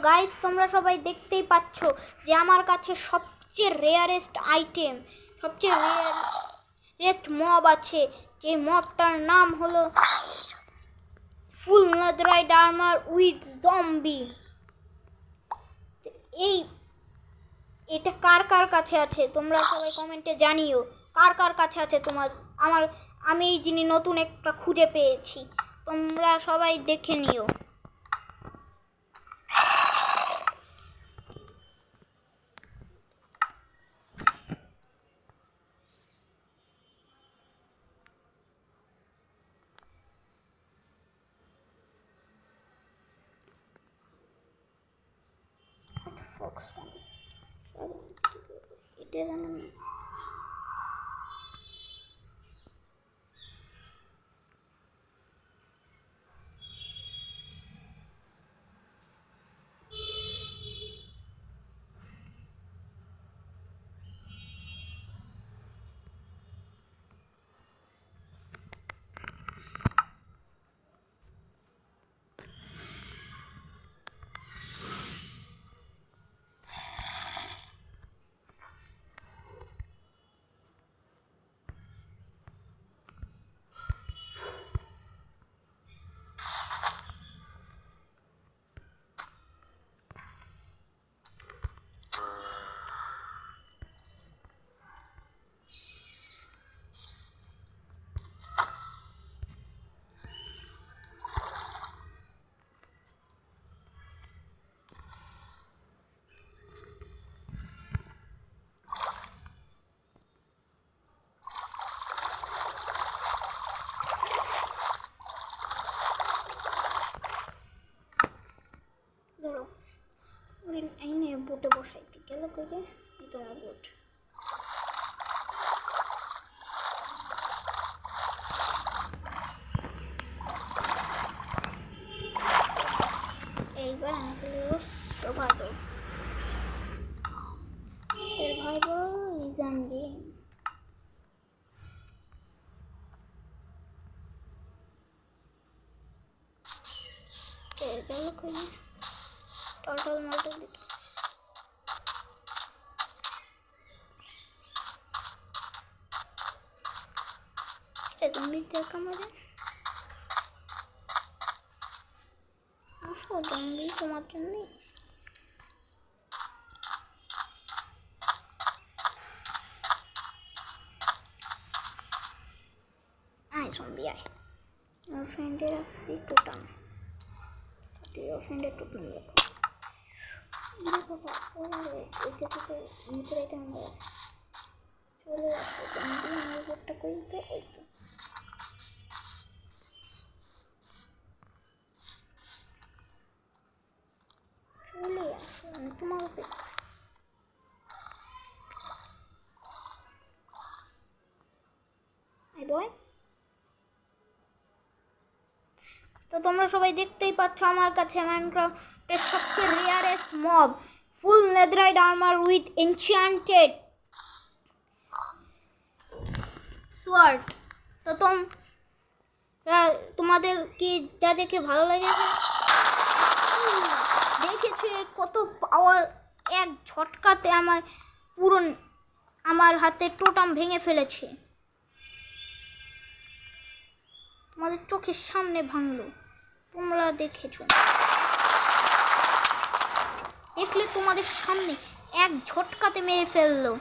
Guys, তোমরা সবাই দেখতেই পাচ্ছ যে আমার কাছে সবচেয়ে রেয়ারেস্ট আইটেম, সবচেয়ে রেয়ারেস্ট মব আছে। যে মবটার নাম হলো ফুল নেদারাইট আর্মার উইথ জম্বি। এটা কার কার কাছে আছে তোমরা সবাই কমেন্টে জানিও। কার কার কাছে আছে আমি এই জিনিস নতুন একটা খুঁজে পেয়েছি, তোমরা সবাই দেখে নিও। ফক্স এটা জানো না? বোটে বসাইতে গেল করে তোমার বোট। এইবার আমি সার্ভাইভাল লিজান গেম। গেল করে টলটল মলটল দেখি। জম্বি দেখা মানে আসো জম্বি তোমার জন্য। আয় জম্বি আয়। আমার ফ্রেন্ডের আছে টোটাম, ফ্রেন্ডের টোটাম রাখো। চলে আসো জম্বি, আমার বোটটা কই তো ওই তো। চলে আসো, আমি তোমার অপেক্ষা। তো তোমরা সবাই দেখতেই পাচ্ছ আমার কাছে মাইনক্রাফটের সবচেয়ে rarest mob full netherite armour with enchanted sword. তো তোমাদের কি যা দেখে ভালো লেগেছে? দেখেছো কত পাওয়ার? এক ঝটকাতে আমার হাতের টোটাম ভেঙে ফেলেছে, তোমাদের চোখের সামনে ভাঙলো। তোমরা দেখেছো, দেখলে তোমাদের সামনে এক ঝটকাতে মেরে ফেললো।